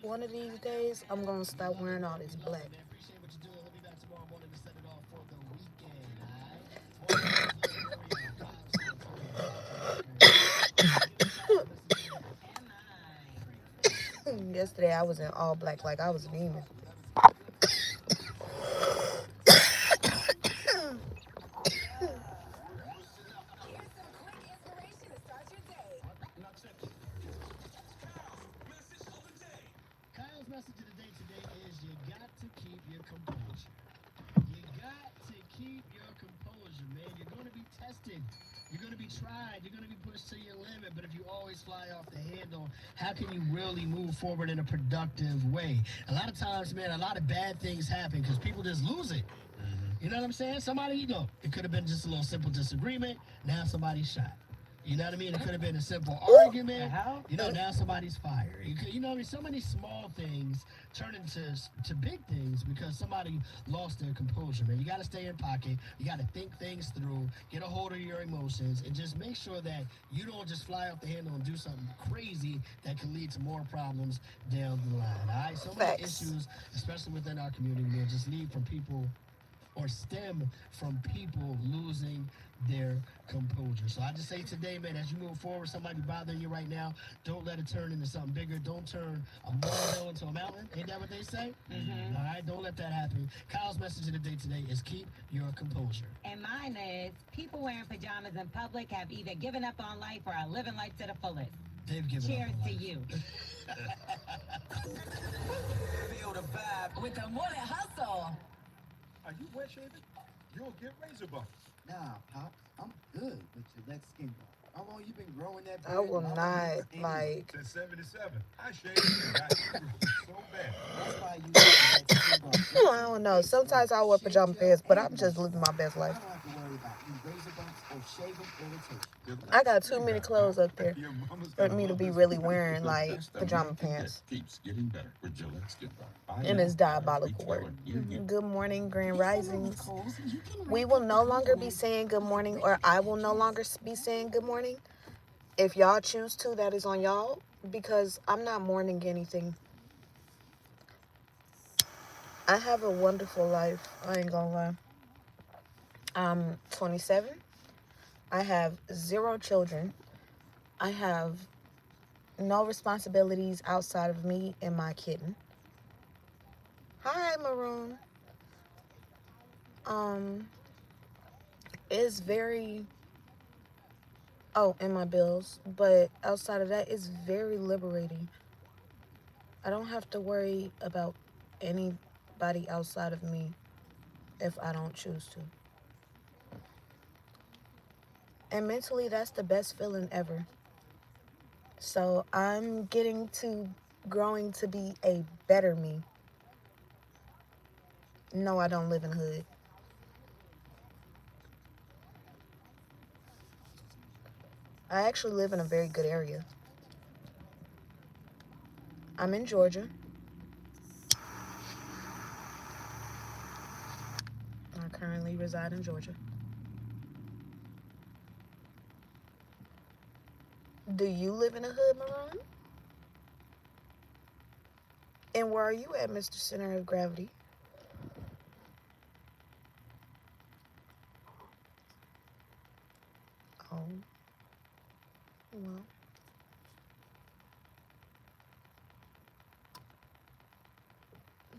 One of these days, I'm gonna stop wearing all this black. Yesterday, I was in all black like I was a demon. How can you really move forward in a productive way? A lot of times, man, a lot of bad things happen because people just lose it. You know what I'm saying? Somebody, it could have been just a little simple disagreement. Now somebody's shot. You know what I mean? It could have been a simple argument. Now somebody's fired. You know what I mean? So many small things turn into to big things because somebody lost their composure, man. You got to stay in pocket. You got to think things through, get a hold of your emotions, and just make sure that you don't just fly off the handle and do something crazy that can lead to more problems down the line. All right? So many Facts. issues, especially within our community, man, just lead from people or stem from people losing their composure. So I just say today, man, as you move forward, somebody bothering you right now, don't let it turn into something bigger. Don't turn a molehill into a mountain. Ain't that what they say? All right, don't let that happen. Kyle's message of the day today is keep your composure. And mine is people wearing pajamas in public have either given up on life or are living life to the fullest. They've given Cheers up on to life. you. Feel the vibe. With the morning hustle. Are you wet shaving? You'll get razor bumps. Nah, Pops, I'm good with Gillette Skin Bar. How long you been growing that I beard? will Mama not needs anyway. like. Since 77. I shaved and got so bad. That's why you use Gillette Skin Bar. I don't know. Sometimes I wear pajama pants, but I'm just living my best I life. don't have to worry about any razor bumps or shaving irritation. I got too many clothes up there Your mama's for gonna me to love be this. really wearing like pajama pants. Keeps getting better with Gillette Skin Bar. And it's diabolical work. Good morning, Grand Risings. We will no longer be saying good morning, or I will no longer be saying good morning. If y'all choose to, that is on y'all, because I'm not mourning anything. I have a wonderful life. I ain't gonna lie. I'm 27. I have 0 children. I have no responsibilities outside of me and my kitten. Hi, Maroon. Um, it's very, oh, and my bills, but outside of that, it's very liberating. I don't have to worry about anybody outside of me if I don't choose to. And mentally, that's the best feeling ever. So I'm growing to be a better me. No, I don't live in the hood. I actually live in a very good area. I'm in Georgia. I currently reside in Georgia. Do you live in a hood, Maroon? And where are you at, Mr. Center of Gravity? Oh, well.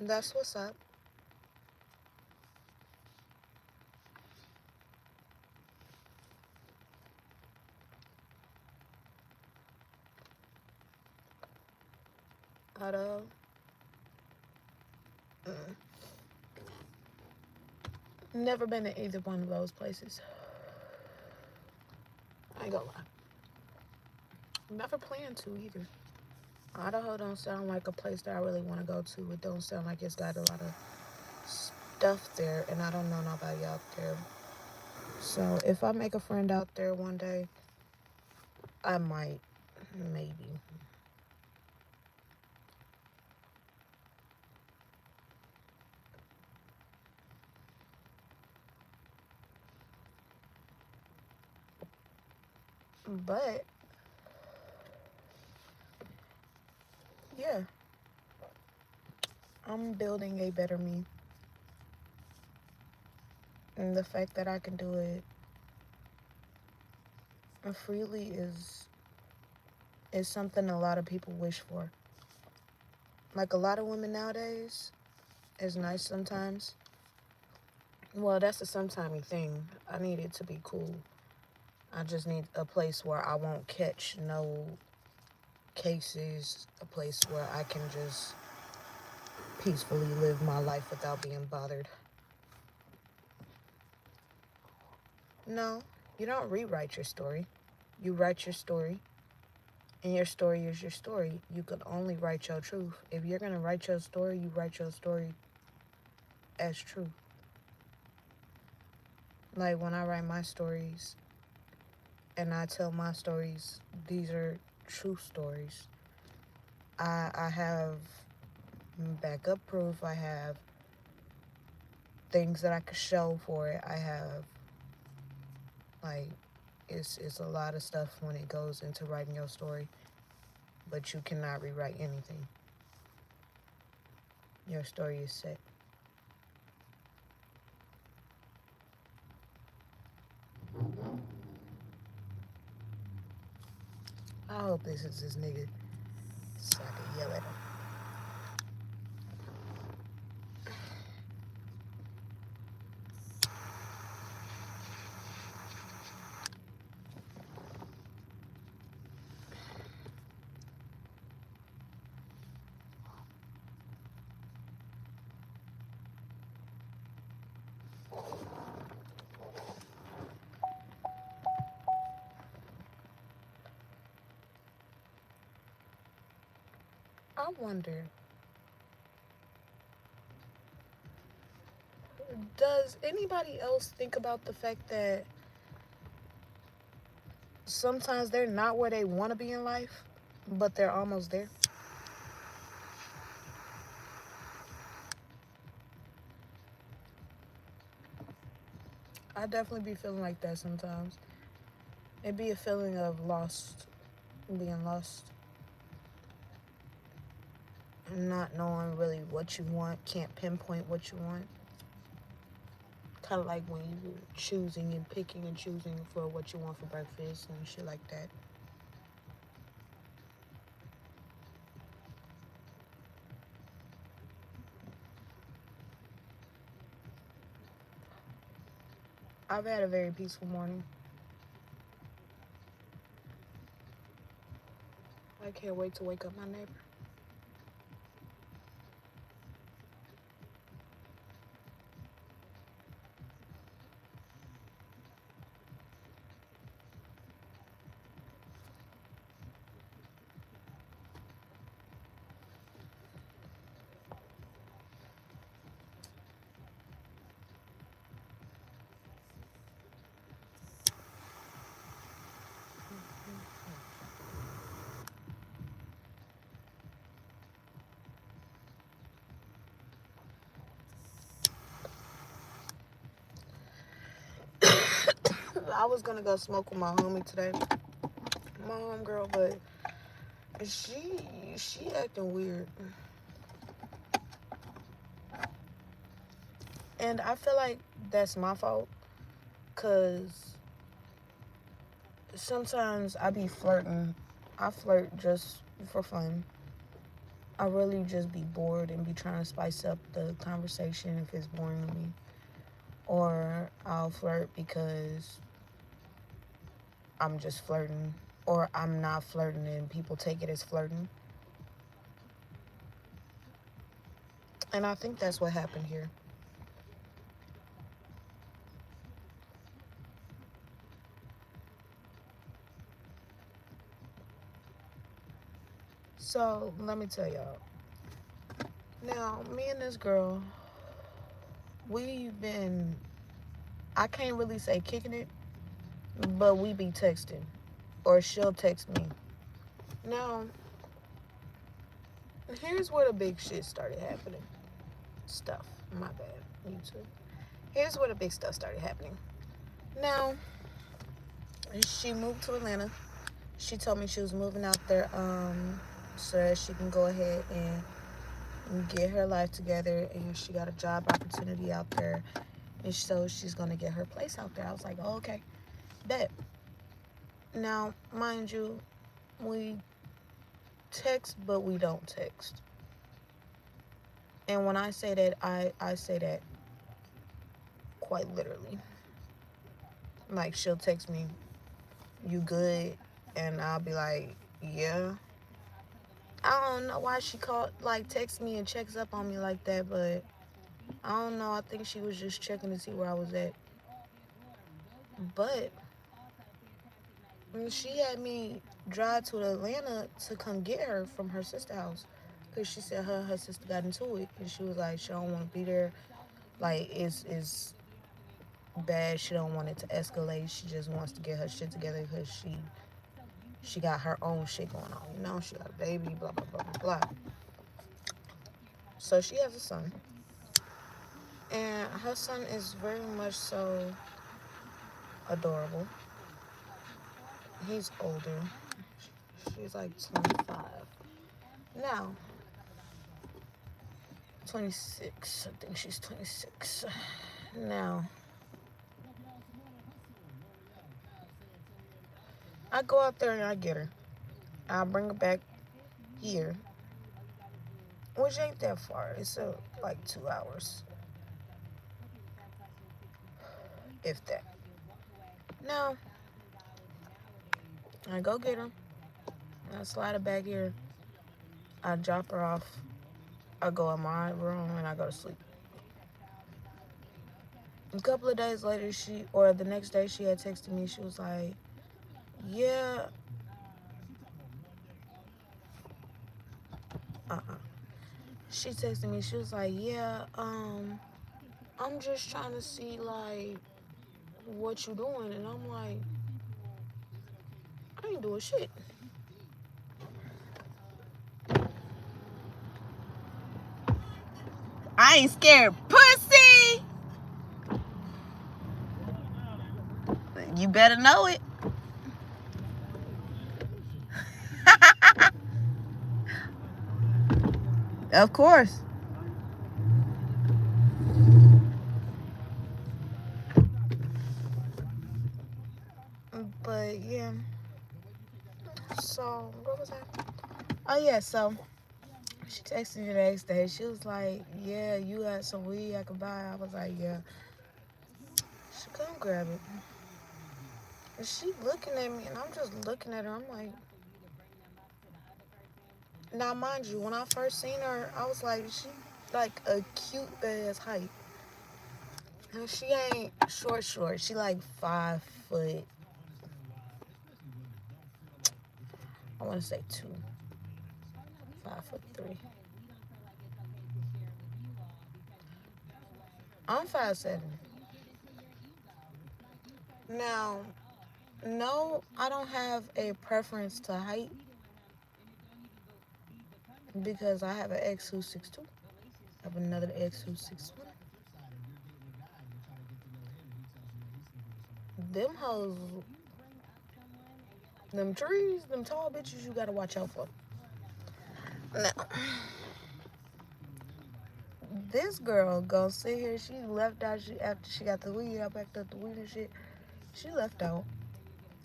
That's what's up. Auto. Never been to either one of those places. I ain't gonna lie. Never plan to either. Idaho don't sound like a place that I really want to go to. It don't sound like it's got a lot of stuff there, and I don't know nobody out there. So if I make a friend out there one day, I might, maybe. But yeah, I'm building a better me. And the fact that I can do it freely is something a lot of people wish for. Like a lot of women nowadays, it's nice sometimes. Well, that's a sometimey thing. I need it to be cool. I just need a place where I won't catch no cases, a place where I can just peacefully live my life without being bothered. No, you don't rewrite your story. You write your story, and your story is your story. You can only write your truth. If you're going to write your story, you write your story as true. Like when I write my stories and I tell my stories, these are true stories. I have backup proof. I have things that I could show for it. I have, like, it's a lot of stuff when it goes into writing your story, but you cannot rewrite anything. Your story is set. I hope this is this nigga so I can yell at him. I wonder, does anybody else think about the fact that sometimes they're not where they want to be in life, but they're almost there? I definitely be feeling like that sometimes. It'd be a feeling of lost, being lost. Not knowing really what you want, can't pinpoint what you want. Kind of like when you're choosing and picking and choosing for what you want for breakfast and shit like that. I've had a very peaceful morning. I can't wait to wake up my neighbor. I was gonna go smoke with my homie today, my homegirl, but she acting weird, and I feel like that's my fault, cause sometimes I be flirting. I flirt just for fun. I really just be bored and be trying to spice up the conversation if it's boring to me, or I'll flirt because I'm just flirting, or I'm not flirting and people take it as flirting. And I think that's what happened here. So let me tell y'all. Now, me and this girl, we've been, I can't really say kicking it, but we be texting, or she'll text me. Now, here's where the big shit started happening. Stuff. My bad. YouTube. Here's where the big stuff started happening. Now, she moved to Atlanta. She told me she was moving out there so that she can go ahead and get her life together, and she got a job opportunity out there, and so she's gonna get her place out there. I was like, oh, okay, bet. Now, mind you, we text, but we don't text. And when I say that, I say that quite literally. Like, she'll text me, you good? And I'll be like, yeah. I don't know why she called, like, texts me and checks up on me like that, but I don't know. I think she was just checking to see where I was at. But she had me drive to Atlanta to come get her from her sister's house, because she said her sister got into it, and she was like, she don't want to be there. Like, it's bad. She don't want it to escalate. She just wants to get her shit together because she got her own shit going on. You know, she got a baby, blah blah blah blah blah. So she has a son, and her son is very much so adorable. He's older. She's like 25 now. 26. I think she's 26 now. I go out there and I get her. I bring her back here, which ain't that far. It's like 2 hours, if that. Now, I go get her. I slide her back here. I drop her off. I go in my room and I go to sleep. A couple of days later, the next day, she had texted me. She was like, yeah, she texted me. She was like, yeah, I'm just trying to see, like, what you doing. And I'm like, I ain't doing shit. I ain't scared, pussy. You better know it. Of course. But yeah. So what was that? Oh yeah. So she texted me the next day. She was like, "Yeah, you got some weed I could buy." I was like, "Yeah." She couldn't grab it. And she looking at me, and I'm just looking at her. I'm like, now mind you, when I first seen her, I was like, she like a cute ass height. And she ain't short. She like 5 foot. I want to say 2. 5'3". I'm 5'7". Now, no, I don't have a preference to height because I have an ex who's 6'2". I have another ex who's 6'1". Them hoes, them trees, them tall bitches, you gotta watch out for. Now, this girl gonna sit here. She left out. After she got the weed, I backed up the weed and shit. She left out,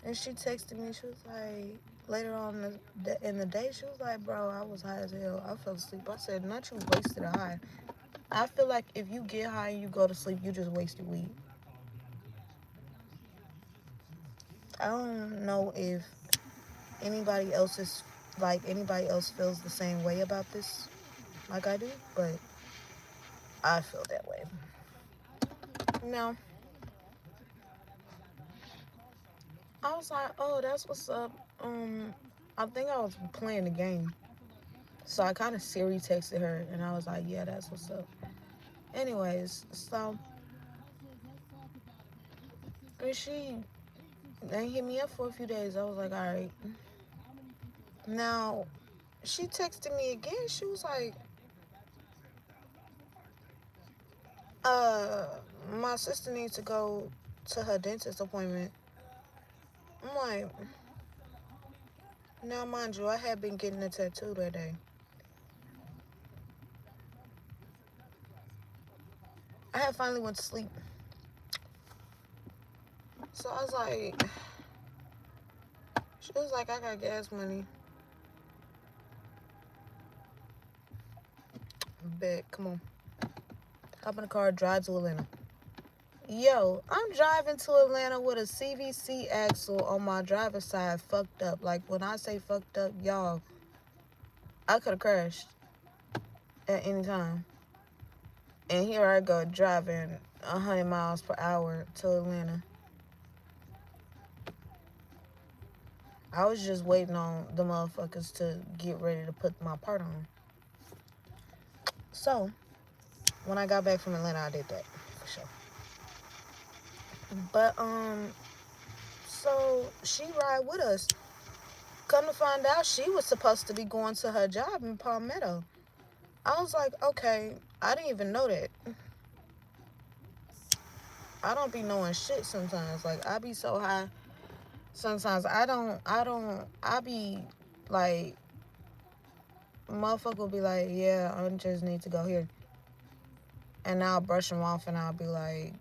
and she texted me. She was like, later on in the day, she was like, "Bro, I was high as hell. I fell asleep." I said, "Not you wasted a high. I feel like if you get high and you go to sleep, you just wasted weed." I don't know if anybody else feels the same way about this, like I do, but I feel that way. Now, I was like, "Oh, that's what's up." I think I was playing the game, so I kind of Siri texted her, and I was like, "Yeah, that's what's up." Anyways, so and she then hit me up for a few days. I was like, "All right." Now, she texted me again. She was like, my sister needs to go to her dentist appointment." I'm like, Now, mind you, I had been getting a tattoo that day. I had finally went to sleep. So I was like, she was like, I got gas money. Bet, come on. Hop in the car, drive to Atlanta. Yo, I'm driving to Atlanta with a CVC axle on my driver's side fucked up. Like, when I say fucked up, y'all, I could have crashed at any time. And here I go driving 100 miles per hour to Atlanta. I was just waiting on the motherfuckers to get ready to put my part on. So, when I got back from Atlanta, I did that, for sure. But, so she ride with us. Come to find out, she was supposed to be going to her job in Palmetto. I was like, okay, I didn't even know that. I don't be knowing shit sometimes. Like, I be so high. Sometimes I be like, motherfucker will be like, yeah, I just need to go here. And I'll brush them off and I'll be like,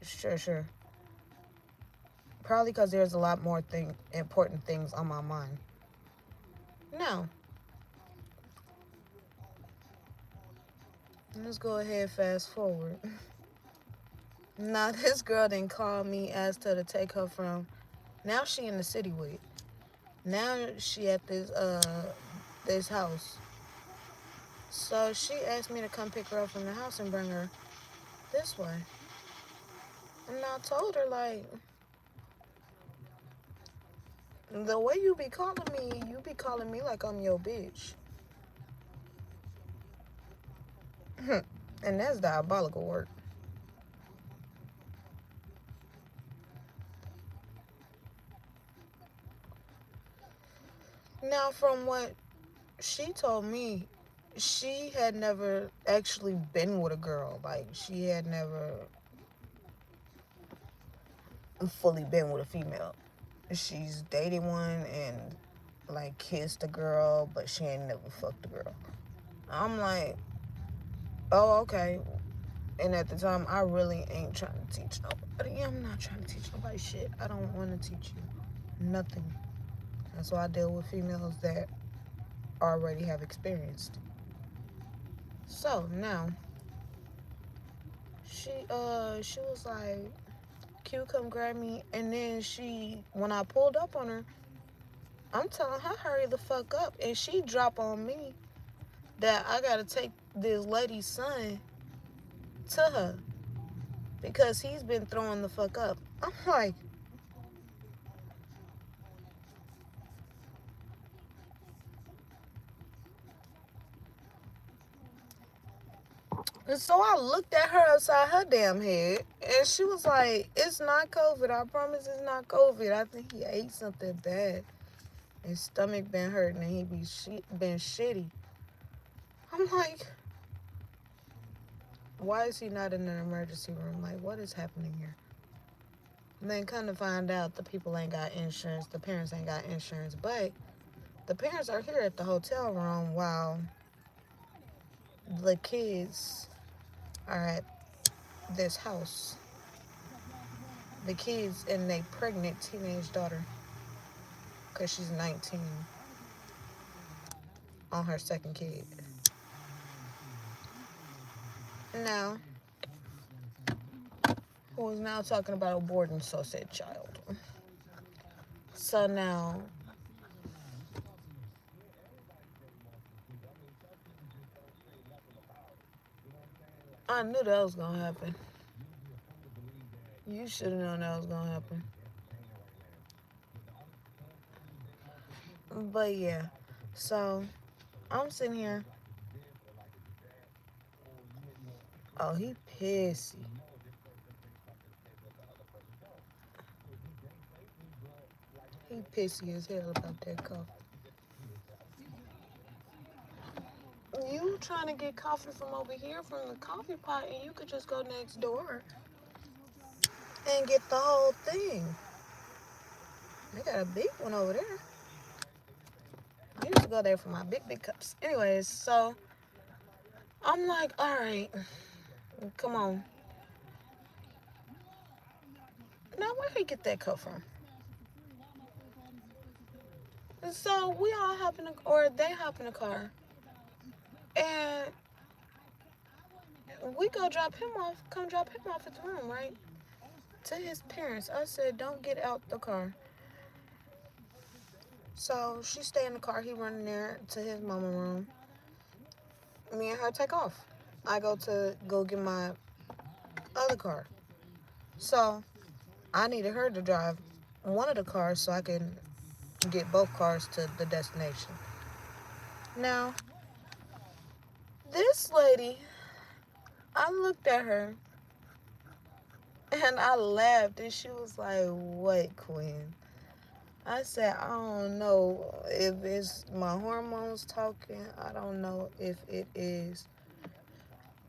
sure. Probably because there's a lot more important things on my mind. Now, let's go ahead, fast forward. Now, this girl didn't call me, asked her to take her from. Now she in the city with. Now she at this house. So she asked me to come pick her up from the house and bring her this way. And I told her, like, the way you be calling me like I'm your bitch. And that's diabolical work. Now, from what she told me, she had never actually been with a girl. Like, she had never fully been with a female. She's dated one and, like, kissed a girl, but she ain't never fucked a girl. I'm like, oh, okay. And at the time, I really ain't trying to teach nobody. I'm not trying to teach nobody shit. I don't want to teach you nothing. That's why I deal with females that already have experienced. So now, she was like, Q, come grab me. And then when I pulled up on her, I'm telling her, hurry the fuck up. And she drop on me that I gotta take this lady's son to her because he's been throwing the fuck up. I'm like, and so I looked at her upside her damn head, and she was like, it's not COVID. I promise it's not COVID. I think he ate something bad. His stomach been hurting, and he been shitty. I'm like, why is he not in an emergency room? Like, what is happening here? And then come to find out, the people ain't got insurance. The parents ain't got insurance. But the parents are here at the hotel room while the kids are at this house. The kids and their pregnant teenage daughter, because she's 19, on her second kid. Now, who is now talking about aborting said child. So now, I knew that was going to happen. You should have known that was going to happen. But yeah, so I'm sitting here. Oh, he pissy. He pissy as hell about that coffee. You trying to get coffee from over here from the coffee pot, and you could just go next door and get the whole thing. They got a big one over there. go there for my big cups. Anyways, so I'm like, all right, come on. Now, where did he get that cup from? And so we all hop in or they hop in the car, and we go drop him off. Come drop him off at the room, right? To his parents. I said, don't get out the car. So she stay in the car. He running there to his mama room. Me and her take off. I go get my other car. So I needed her to drive one of the cars so I can get both cars to the destination. Now, this lady, I looked at her and I laughed, and she was like, what, Quinn? I said, I don't know if it's my hormones talking. I don't know if it is.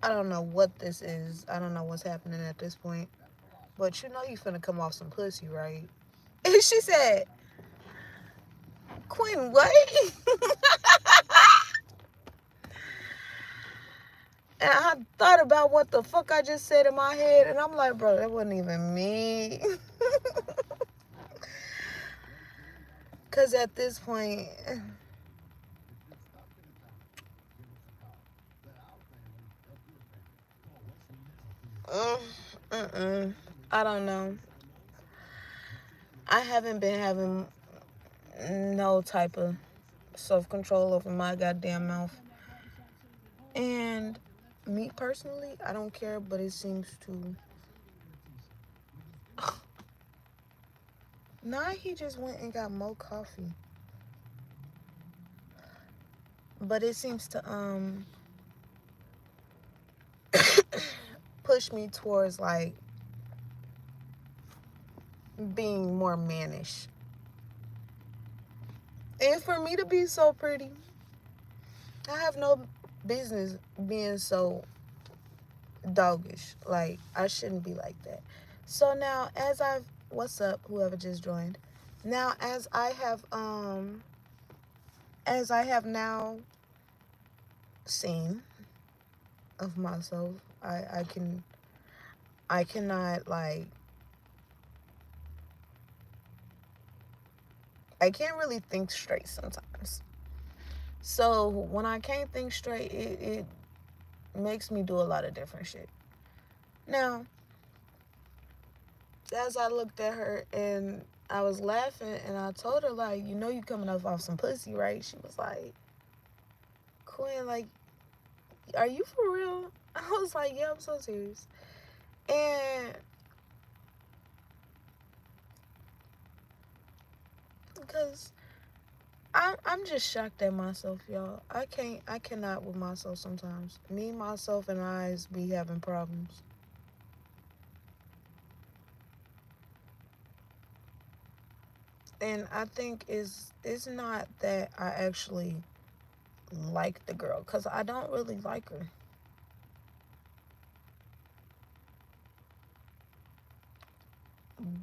I don't know what this is. I don't know what's happening at this point. But you know you finna come off some pussy, right? And she said, Quinn, what? And I thought about what the fuck I just said in my head. And I'm like, bro, that wasn't even me. Because at this point, I don't know. I haven't been having no type of self-control over my goddamn mouth. And me personally, I don't care, but it seems to... Nah, he just went and got more coffee. But it seems to push me towards like being more mannish. And for me to be so pretty, I have no business being so doggish. Like, I shouldn't be like that. So now, what's up, whoever just joined? Now, as I have now seen of myself, I cannot, like, I can't really think straight sometimes. So when I can't think straight, it makes me do a lot of different shit. Now, as I looked at her and I was laughing and I told her, like, you know you coming up off some pussy, right? She was like, Quinn, like, are you for real? I was like, yeah, I'm so serious. And because I'm just shocked at myself, y'all. I cannot with myself sometimes. Me, myself, and eyes be having problems. And I think it's not that I actually like the girl, because I don't really like her.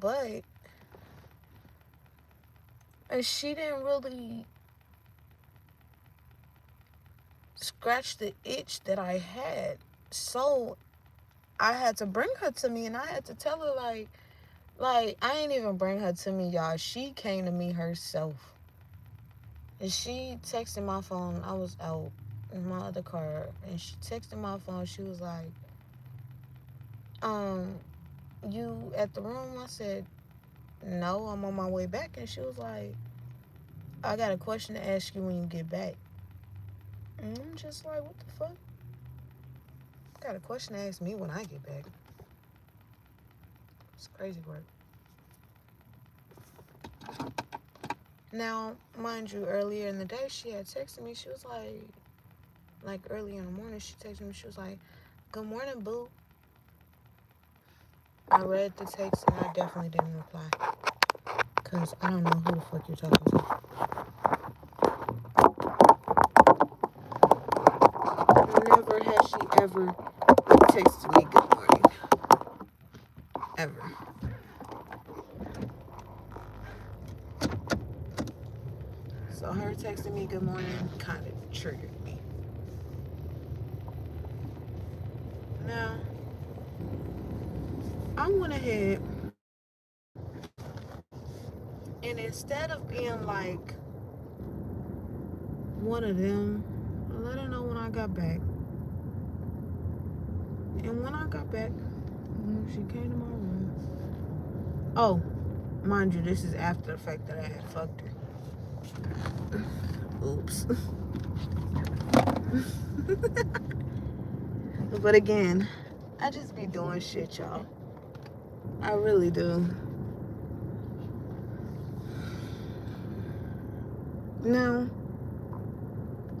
But she didn't really scratch the itch that I had. So I had to bring her to me, and I had to tell her, like, I ain't even bring her to me, y'all. She came to me herself. And she texted my phone. I was out in my other car, and she texted my phone. She was like, you at the room? I said, no, I'm on my way back. And she was like, I got a question to ask you when you get back. And I'm just like, what the fuck? Got a question to ask me when I get back. It's crazy work. Now, mind you, earlier in the day, she had texted me. She was like early in the morning, she texted me. She was like, good morning, boo. I read the text and I definitely didn't reply. Because I don't know who the fuck you're talking to. Never has she ever texted me good morning. Ever. So her texting me good morning kind of triggered me. Now, I went ahead and instead of being like one of them, I let her know when I got back. And when I got back, she came to my room. Oh, mind you, this is after the fact that I had fucked her. Oops. But again, I just be doing shit, y'all. I really do. Now,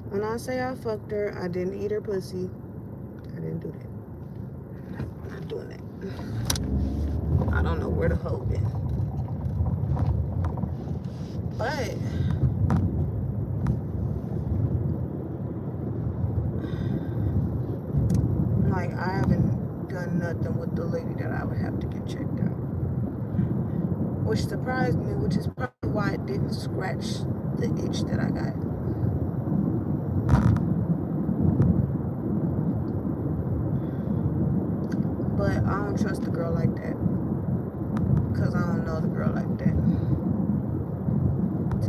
when I say I fucked her, I didn't eat her pussy. I didn't do that. I'm not doing that. I don't know where the hoe been. But like, I haven't done nothing with the lady that I would have to get checked out. Which surprised me, which is probably why it didn't scratch the itch that I got. But I don't trust a girl like that. Because I don't know the girl like that.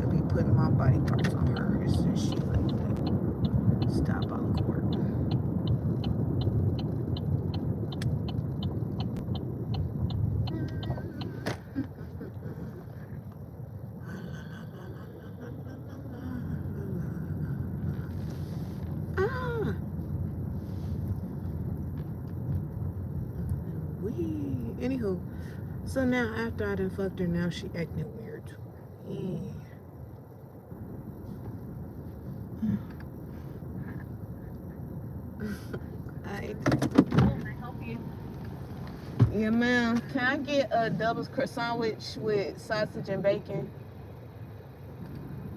To be putting my body parts on her and shit like that. It's diabolical work. Anywho, so now after I done fucked her, now she acting weird. Yeah. Can I help you? Yeah, ma'am. Can I get a double sandwich with sausage and bacon?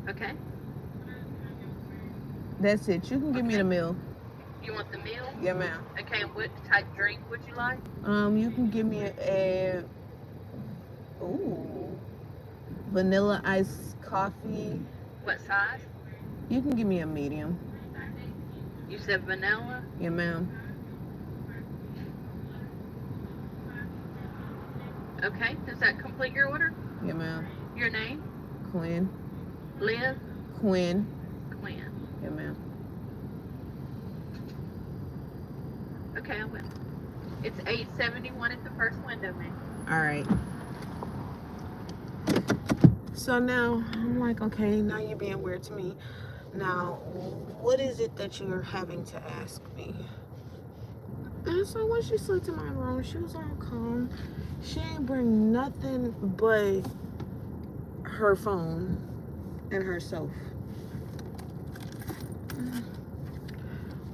Okay. That's it. You can give me the meal. You want the meal? Yeah, ma'am. Okay, what type drink would you like? You can give me a vanilla iced coffee. What size? You can give me a medium. You said vanilla? Yeah, ma'am. Okay, does that complete your order? Yeah, ma'am. Your name? Quinn. Liv? Quinn. Quinn. Yeah, ma'am. Okay, I will. It's 871 at the first window, ma'am. All right. So now I'm like, okay, now you're being weird to me. Now, what is it that you're having to ask me? And so when she slid to my room, she was all calm. She ain't bring nothing but her phone and herself.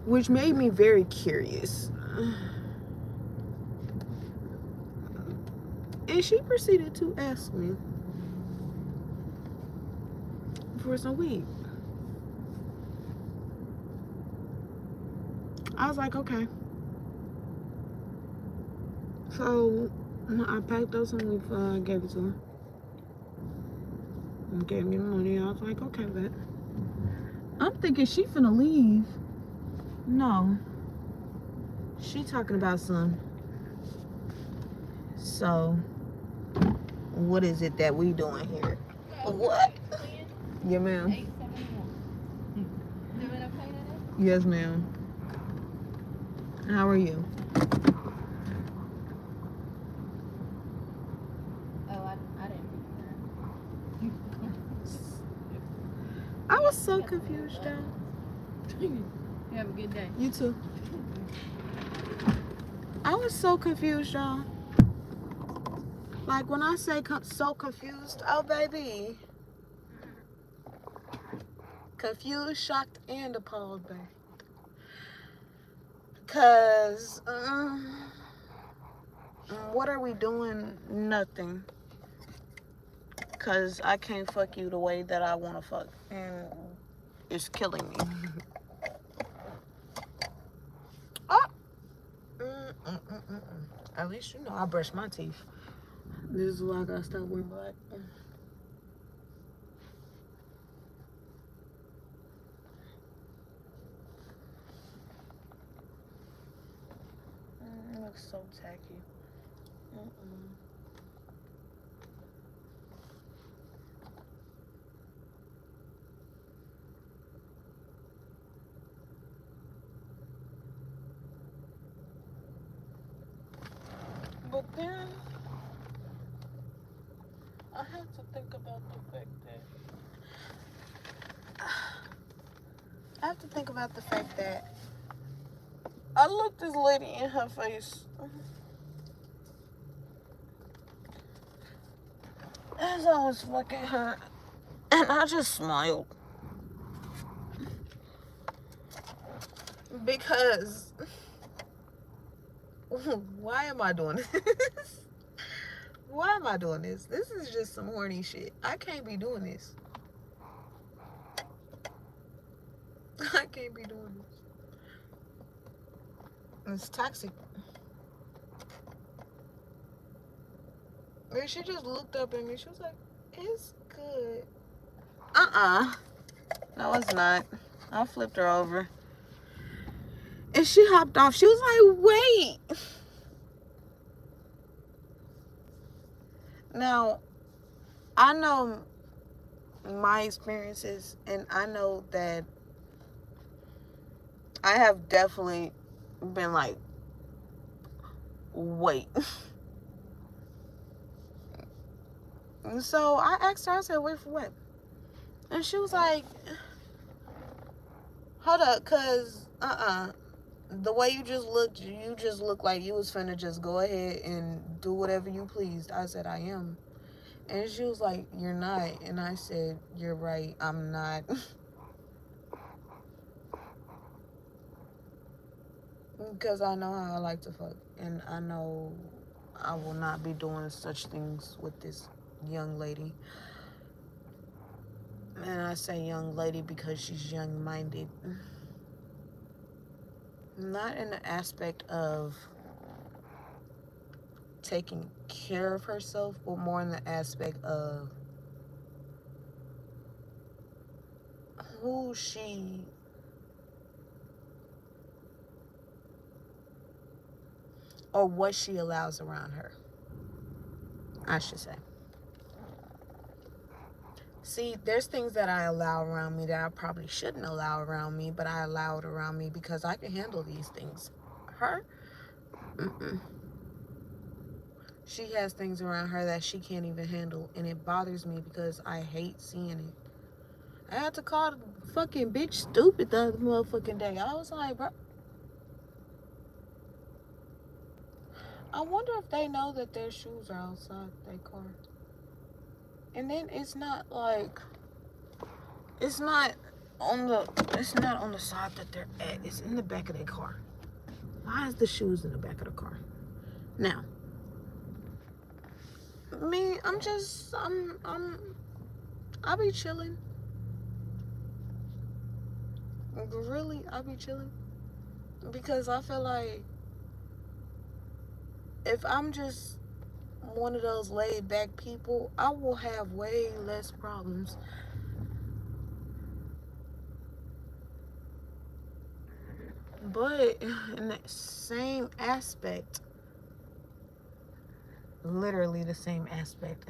Which made me very curious. And she proceeded to ask me for some weed. I was like, okay. So I packed up some weed for her, I gave it to her. And gave me the money. I was like, okay, bet. I'm thinking she finna leave. No. She talking about some. So, what is it that we doing here? What? Yeah, ma'am. 871. Doing okay today? Yes, ma'am. How are you? Oh, I didn't do I was so confused, y'all. You have a good day. You too. I was so confused, y'all. Like, when I say so confused, oh, baby. Confused, shocked, and appalled, baby. Because, what are we doing? Nothing. Because I can't fuck you the way that I want to fuck. And it's killing me. Oh! At least you know I brush my teeth. This is why I gotta stop wearing black. looks so tacky. Mm-mm. But then I have to think about the fact that I looked this lady in her face as I was fucking her, and I just smiled because why am I doing this? Why am I doing this? This is just some horny shit. I can't be doing this. I can't be doing this. It's toxic. And she just looked up at me. She was like, it's good. No, it's not. I flipped her over. And she hopped off. She was like, wait. Now, I know my experiences, and I know that I have definitely been like, wait. And so I asked her, I said, wait for what? And she was like, hold up, cause the way you just looked like you was finna just go ahead and do whatever you pleased. I said, I am. And she was like, you're not. And I said, you're right, I'm not. Because I know how I like to fuck. And I know I will not be doing such things with this young lady. And I say young lady because she's young-minded. Not in the aspect of taking care of herself, but more in the aspect of who she or what she allows around her, I should say. See, there's things that I allow around me that I probably shouldn't allow around me, but I allow it around me because I can handle these things. Her, she has things around her that she can't even handle, and it bothers me because I hate seeing it. I had to call the fucking bitch stupid the other motherfucking day. I was like, bro, I wonder if they know that their shoes are outside their car. And then it's not like, it's not on the side that they're at. It's in the back of their car. Why is the shoes in the back of the car? Now, me, I be chilling. Really, I be chilling. Because I feel like if I'm just one of those laid back people, I will have way less problems. But in that same aspect, literally the same aspect,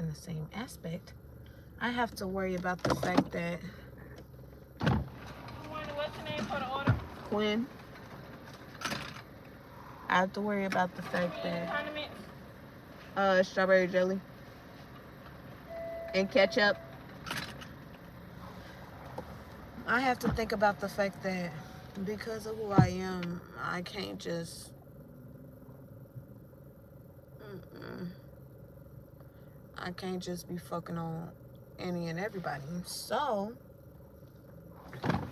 I have to worry about the fact that what's the name for the order? Quinn. I have to worry about the fact that strawberry jelly and ketchup. I have to think about the fact that because of who I am, I can't just be fucking on any and everybody. So have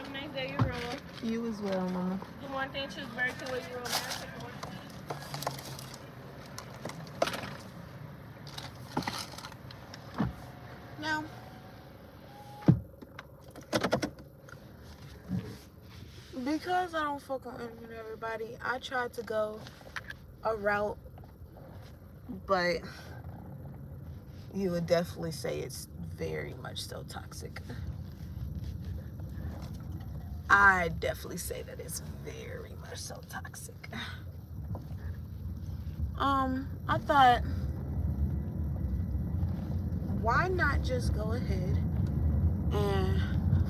a nice day, Roma. You as well, Mama. Do one thing, choose very cool with you, Roma. Now, because I don't fuck on any and everybody, I tried to go a route, but you would definitely say it's very much so toxic. I definitely say that it's very much so toxic. I thought, why not just go ahead and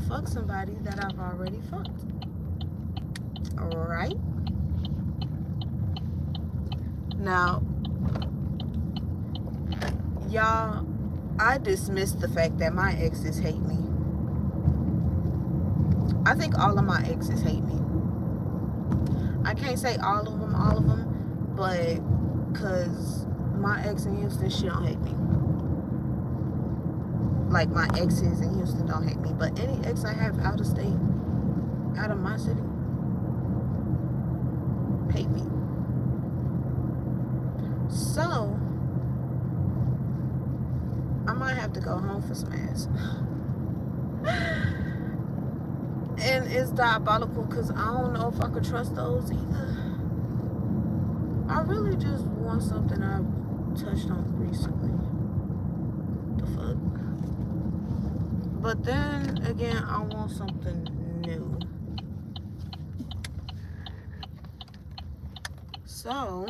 fuck somebody that I've already fucked? Right? Now, y'all, I dismiss the fact that my exes hate me. I think all of my exes hate me. I can't say all of them, but because my ex in Houston, she don't hate me. Like, my exes in Houston don't hate me, but any ex I have out of state, out of my city, hate me. So I might have to go home for some ass. And it's diabolical because I don't know if I could trust those either. I really just want something I touched on recently. The fuck? But then again, I want something new. So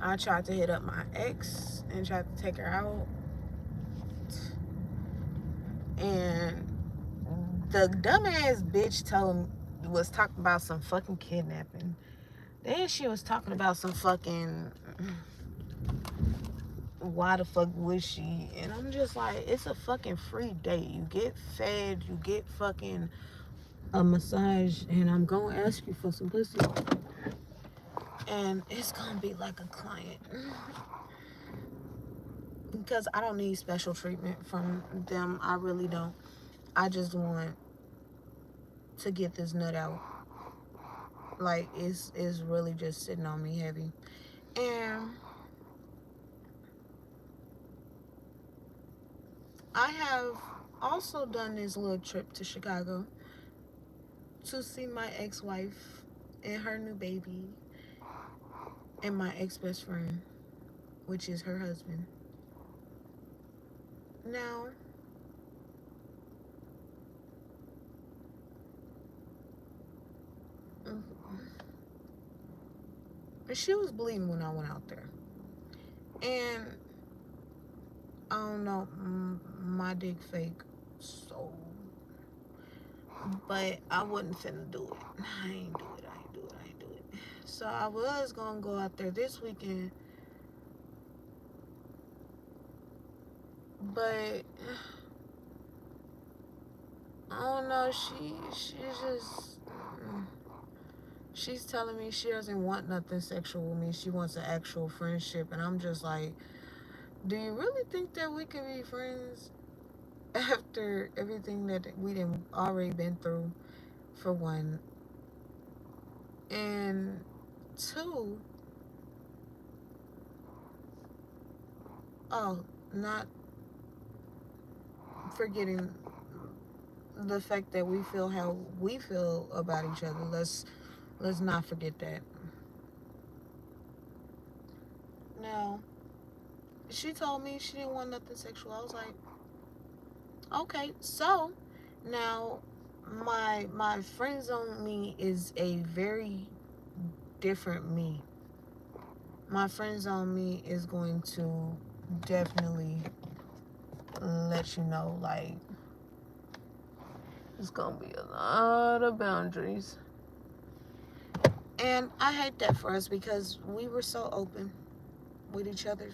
I tried to hit up my ex and tried to take her out. And the dumbass bitch was talking about some fucking kidnapping. Then she was talking about some fucking, why the fuck was she? And I'm just like, it's a fucking free date. You get fed, you get fucking a massage, and I'm gonna ask you for some pussy. And it's gonna be like a client. Because I don't need special treatment from them. I really don't. I just want to get this nut out. Like, it's really just sitting on me heavy. And I have also done this little trip to Chicago to see my ex-wife and her new baby and my ex-best friend, which is her husband. Now, she was bleeding when I went out there. And I don't know, my dick fake, so, but I wasn't finna do it. I ain't do it. So I was gonna go out there this weekend, but I don't know, she's telling me she doesn't want nothing sexual with me. She wants an actual friendship, and I'm just like, do you really think that we can be friends after everything that we done already been through, for one? And two, not forgetting the fact that we feel how we feel about each other. Let's not forget that. Now, she told me she didn't want nothing sexual. I was like, okay. So now my friend zone me is a very different me. My friend zone me is going to definitely let you know, like, it's gonna be a lot of boundaries. And I hate that for us because we were so open with each other.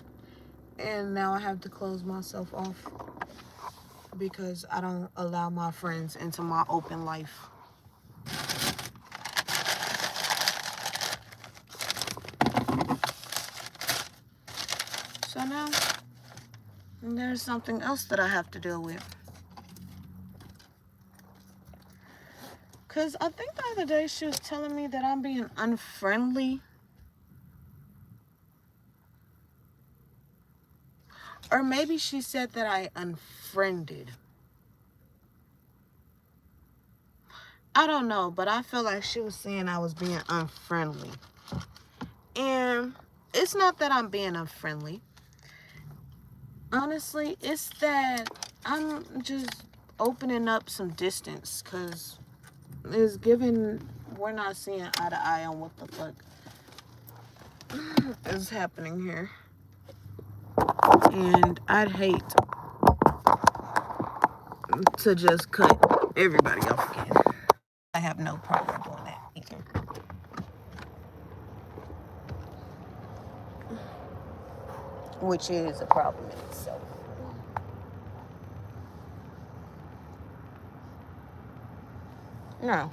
And now I have to close myself off because I don't allow my friends into my open life. So now there's something else that I have to deal with. Because I think the other day she was telling me that I'm being unfriendly. Or maybe she said that I unfriended. I don't know, but I feel like she was saying I was being unfriendly. And it's not that I'm being unfriendly. Honestly, it's that I'm just opening up some distance because it's given we're not seeing eye to eye on what the fuck. is happening here. And I'd hate to just cut everybody off again. I have no problem doing that either. Which is a problem in itself. No.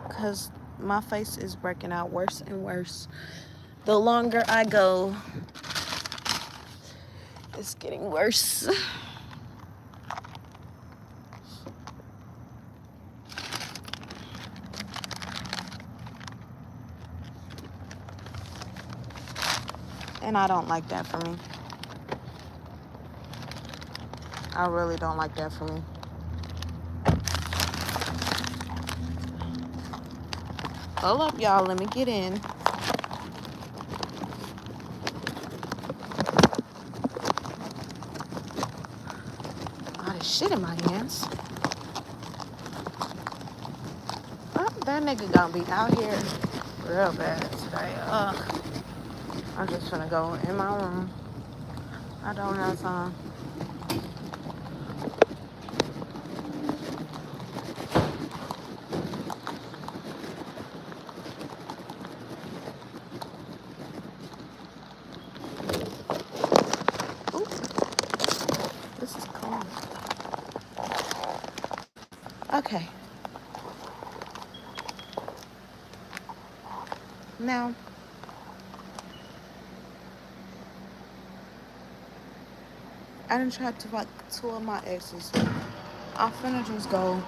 Because my face is breaking out worse and worse. The longer I go, it's getting worse. And I don't like that for me. I really don't like that for me. Hold up, y'all. Let me get in. All this shit in my hands. Oh, that nigga gonna be out here real bad today. I'm just gonna go in my room. I don't have time. Ooh, this is cold. Okay. Now, I done tried to fuck 2 of my exes. I'm finna just go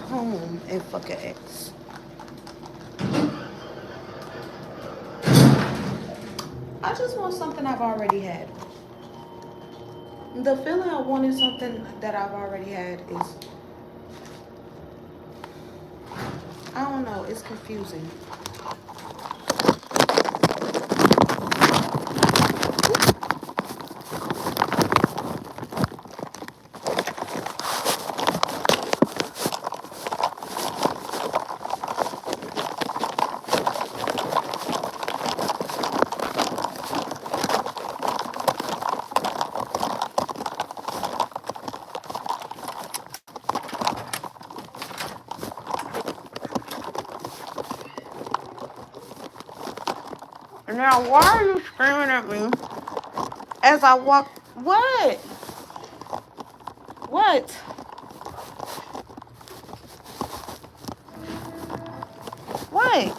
home and fuck an ex. I just want something I've already had. The feeling of wanting something that I've already had is, I don't know, it's confusing. Now, why are you screaming at me as I walk? What? What? What?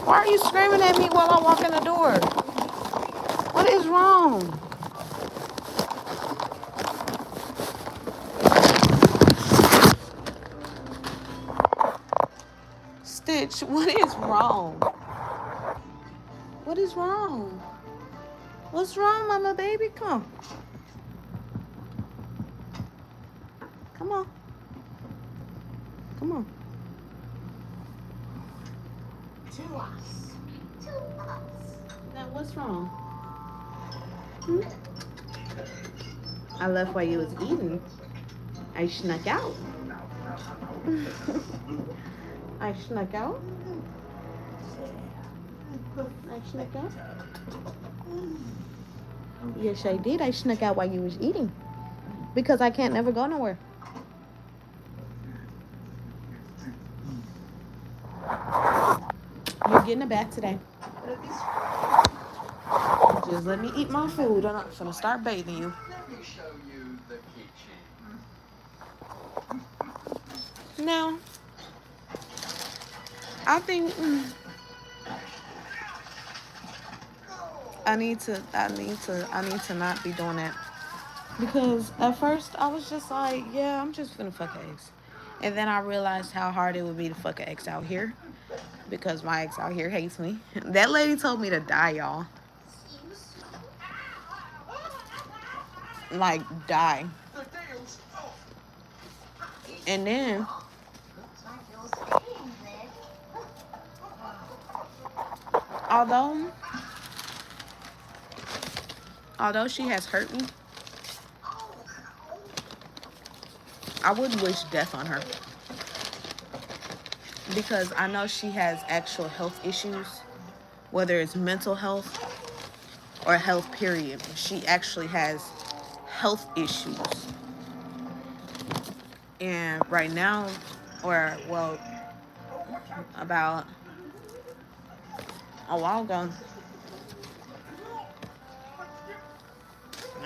Why are you screaming at me while I walk in the door? What is wrong? Stitch, what is wrong? What is wrong? What's wrong, mama baby? Come. Come on. Come on. To us. To us. Now, what's wrong? Hmm? I left while you was eating. I snuck out. I snuck out. I snuck out. Yes, I did. I snuck out while you was eating. Because I can't never go nowhere. You're getting a bath today. Just let me eat my food. I'm not gonna start bathing you. Let me show you the kitchen. Now, I think I need to not be doing that. Because at first I was just like, yeah, I'm just gonna fuck an ex. And then I realized how hard it would be to fuck an ex out here. Because my ex out here hates me. That lady told me to die, y'all. Like, die. And then although she has hurt me, I wouldn't wish death on her because I know she has actual health issues, whether it's mental health or health period. She actually has health issues. And right now, or well, about a while ago,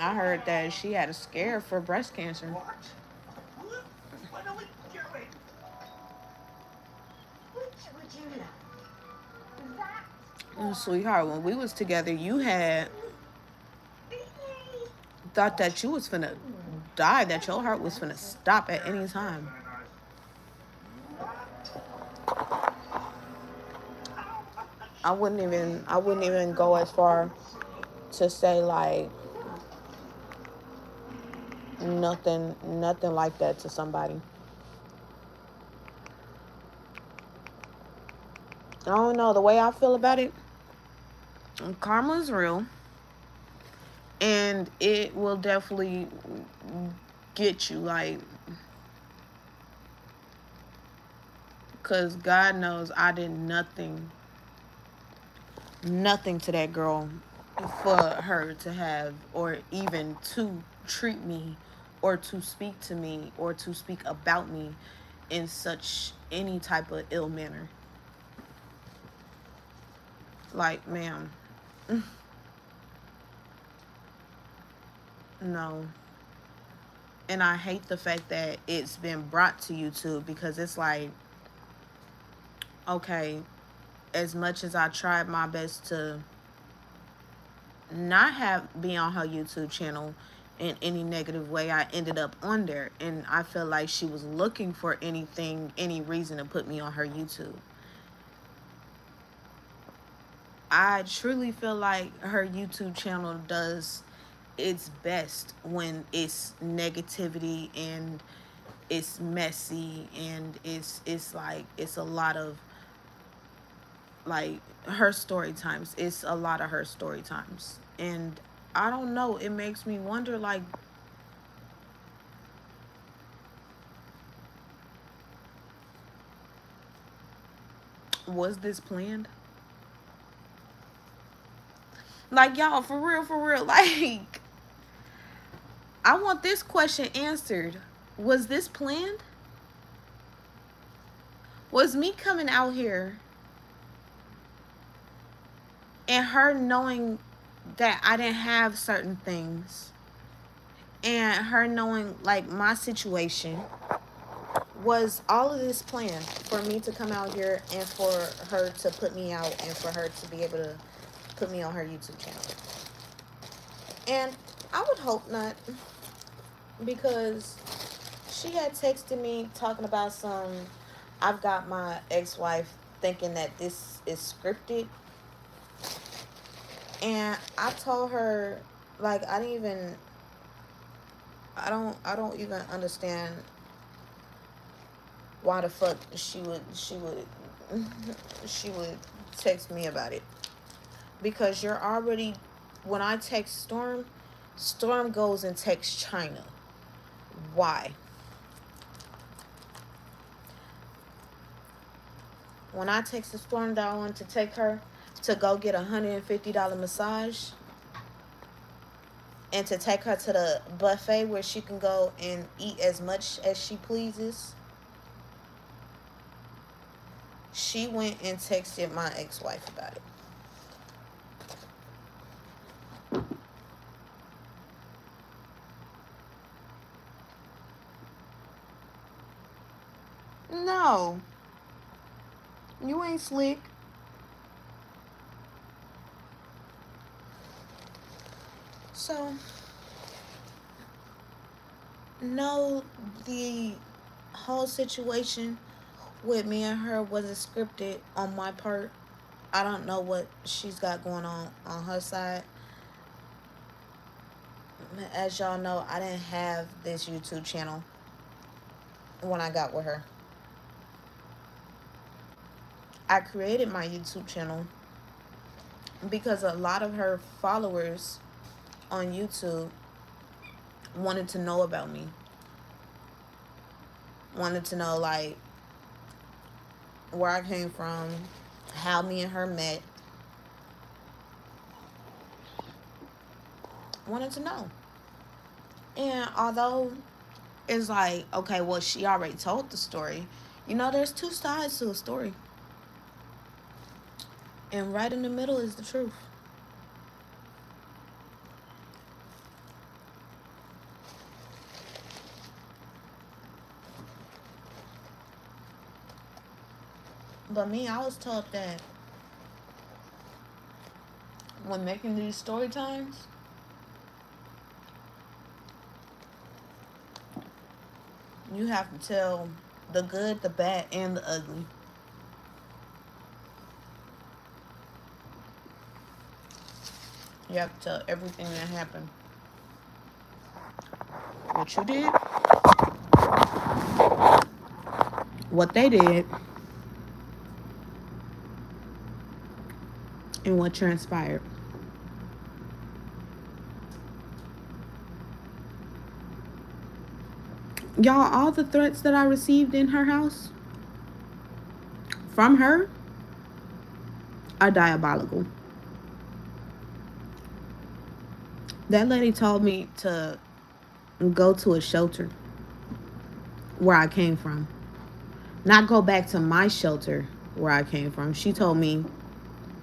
I heard that she had a scare for breast cancer. What are we doing? Which would you like? That Sweetheart, when we was together, you had thought that you was finna die, that your heart was finna stop at any time. I wouldn't even go as far to say like nothing like that to somebody. I don't know, the way I feel about it, karma is real and it will definitely get you, like, because God knows I did nothing to that girl for her to have, or even to treat me, or to speak to me, or to speak about me in such any type of ill manner. Like, ma'am, no. And I hate the fact that it's been brought to YouTube, because it's like, okay, as much as I tried my best to not be on her YouTube channel in any negative way, I ended up on there, and I feel like she was looking for any reason to put me on her YouTube. I truly feel like her YouTube channel does its best when it's negativity and it's messy and it's like it's a lot of like her story times. It's a lot of her story times. And I don't know, it makes me wonder, like, was this planned? Like, y'all, for real, like, I want this question answered. Was this planned? Was me coming out here and her knowing that I didn't have certain things, and her knowing like my situation, was all of this planned for me to come out here and for her to put me out and for her to be able to put me on her YouTube channel? And I would hope not, because she had texted me talking about I've got my ex-wife thinking that this is scripted. And I told her, like, I don't even understand why the fuck she would text me about it. Because you're already, when I text Storm goes and texts China. Why? When I texted Storm that I wanted to take her to go get $150 massage and to take her to the buffet where she can go and eat as much as she pleases, she went and texted my ex-wife about it. No, you ain't slick. So, no, the whole situation with me and her wasn't scripted on my part. I don't know what she's got going on her side. As y'all know, I didn't have this YouTube channel when I got with her. I created my YouTube channel because a lot of her followers on YouTube wanted to know about me. Wanted to know like where I came from, how me and her met. Wanted to know. And although it's like, okay, well, she already told the story, you know, there's two sides to a story. And right in the middle is the truth. But me, I was told that when making these story times, you have to tell the good, the bad, and the ugly. You have to tell everything that happened. What you did, what they did, and what transpired. Y'all, all the threats that I received in her house from her are diabolical. That lady told me to go to a shelter where I came from. Not go back to my shelter where I came from. She told me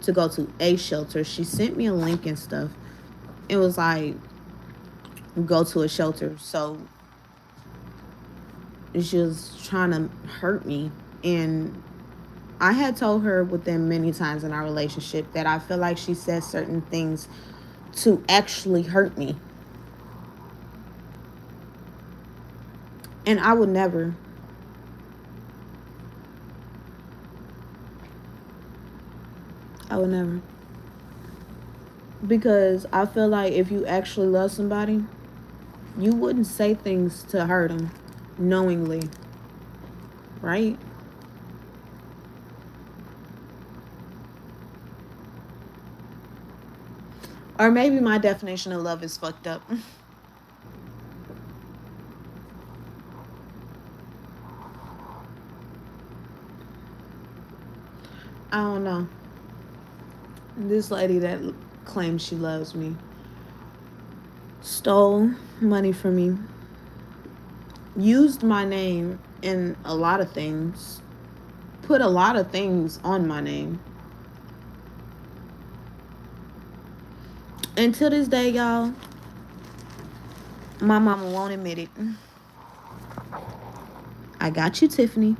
to go to a shelter. She sent me a link and stuff. It was like, go to a shelter. So she was trying to hurt me. And I had told her within many times in our relationship that I feel like she said certain things to actually hurt me. And I would never. I would never. Because I feel like if you actually love somebody, you wouldn't say things to hurt them knowingly. Right? Or maybe my definition of love is fucked up. I don't know. This lady that claims she loves me stole money from me, used my name in a lot of things, put a lot of things on my name. And to this day, y'all, my mama won't admit it. I got you, Tiffany.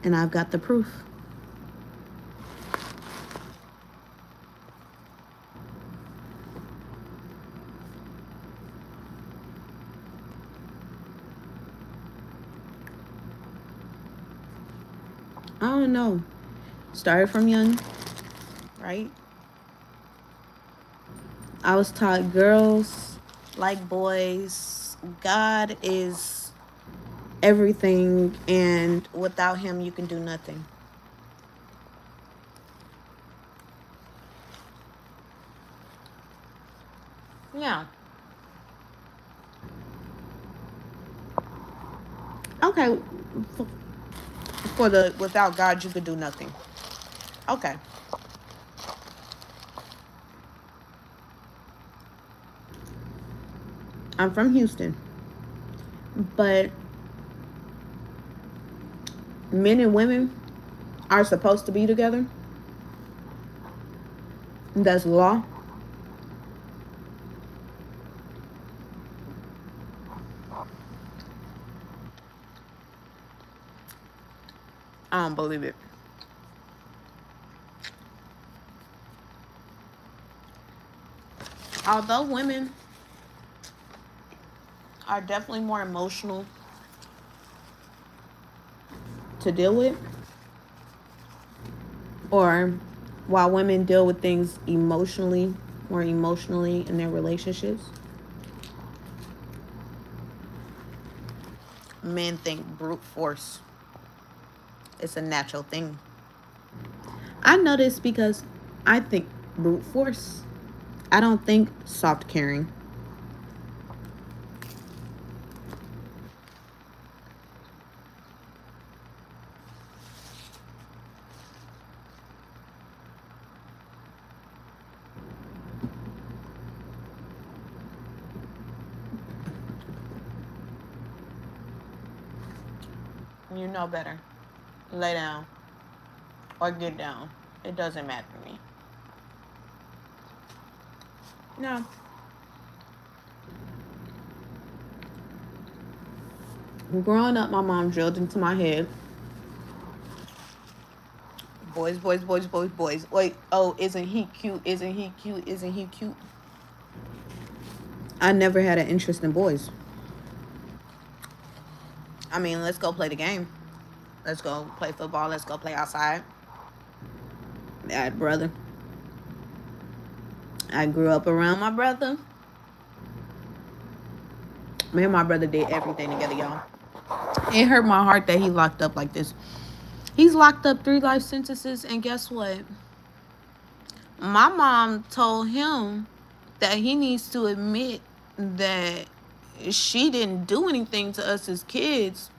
And I've got the proof. I don't know. Started from young, right? I was taught girls like boys. God is everything, and without him, you can do nothing. Yeah. Okay. For the without God, you could do nothing. Okay. I'm from Houston. But men and women are supposed to be together. That's law. I don't believe it. Although women are definitely more emotional to deal with, or while women deal with things emotionally, more emotionally in their relationships, men think brute force. It's a natural thing. I know this because I think brute force. I don't think soft caring. You know better. Lay down or get down. It doesn't matter to me. No. Growing up, my mom drilled into my head, boys, boys, boys, boys, boys. Wait, oh, isn't he cute? Isn't he cute? Isn't he cute? I never had an interest in boys. I mean, let's go play the game. Let's go play football. Let's go play outside. I had a brother. I grew up around my brother. Me and my brother did everything together, y'all. It hurt my heart that he locked up like this. He's locked up 3 life sentences, and guess what? My mom told him that he needs to admit that she didn't do anything to us as kids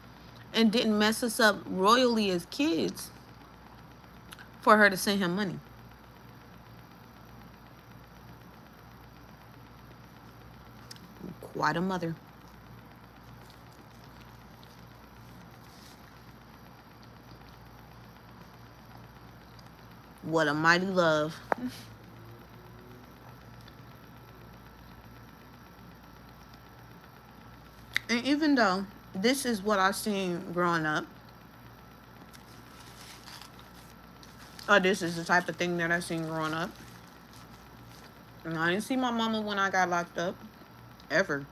and didn't mess us up royally as kids for her to send him money. Quite a mother. What a mighty love. And even though this is what I seen growing up, or this is the type of thing that I seen growing up, and I didn't see my mama when I got locked up, ever.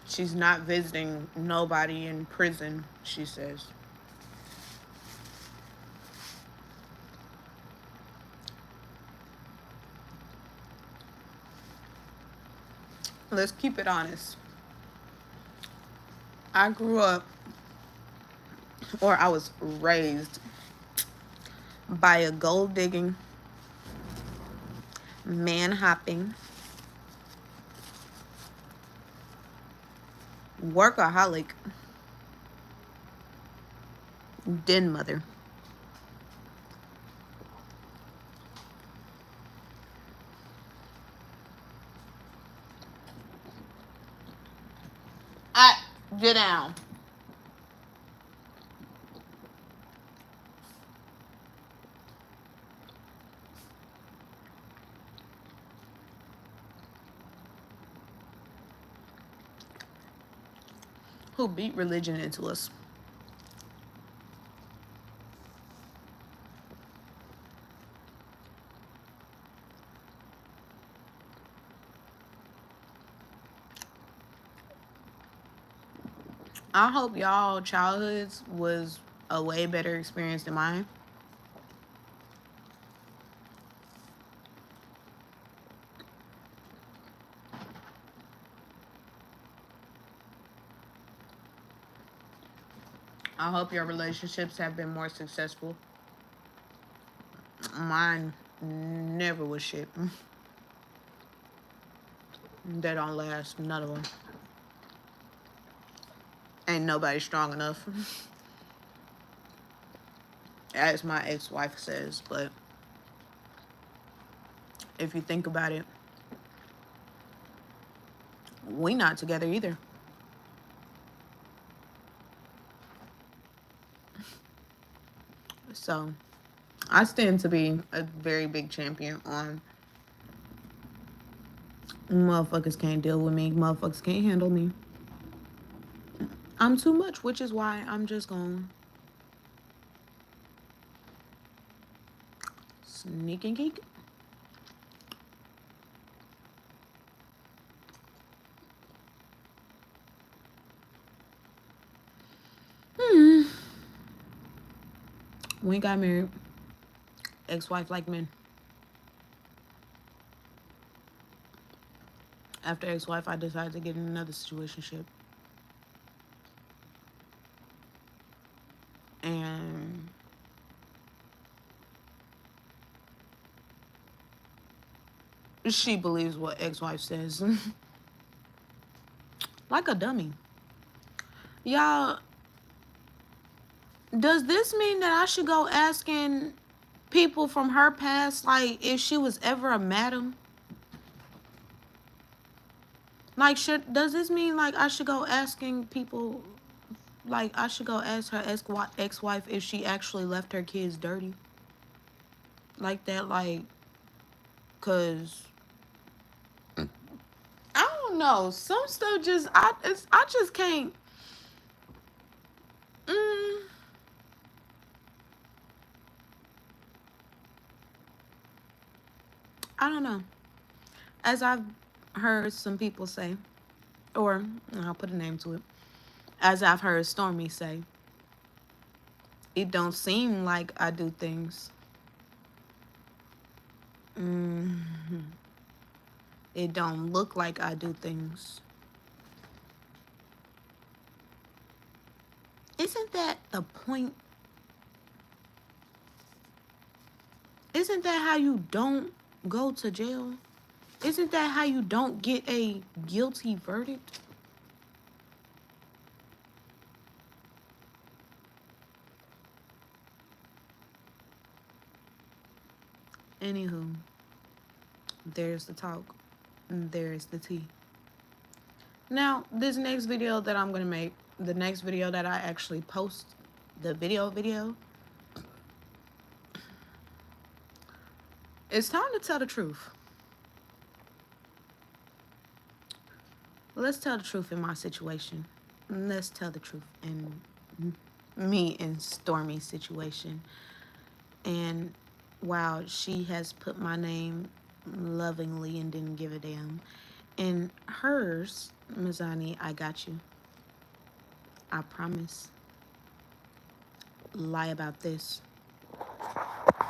She's not visiting nobody in prison, she says. Let's keep it honest. I grew up, or I was raised by a gold digging, man hopping, workaholic den mother. Get down. Who beat religion into us. I hope y'all childhoods was a way better experience than mine. I hope your relationships have been more successful. Mine never was shit. They don't last, none of them. Ain't nobody strong enough. As my ex-wife says, but if you think about it, we not together either. So I stand to be a very big champion on motherfuckers can't deal with me, motherfuckers can't handle me. I'm too much, which is why I'm just gonna sneak and geek. We got married. Ex-wife like men. After ex-wife, I decided to get in another situationship. And She believes what ex-wife says. Like a dummy. Y'all, does this mean that I should go asking people from her past, like, if she was ever a madam? Like, does this mean, like, I should go asking people, like, I should go ask her ex-wife if she actually left her kids dirty? Like that, like, cause I don't know. Some stuff just, I just can't. I don't know. As I've heard some people say, or I'll put a name to it, as I've heard Stormy say, it don't seem like I do things. It don't look like I do things. Isn't that the point? Isn't that how you don't go to jail? Isn't that how you don't get a guilty verdict? Anywho, there's the talk. And there's the tea. Now, this next video that I'm going to make, the next video that I actually post, the video, it's time to tell the truth. Let's tell the truth in my situation. Let's tell the truth in me and Stormy's situation. And wow, she has put my name lovingly and didn't give a damn. And hers, Mizani, I got you. I promise. Lie about this.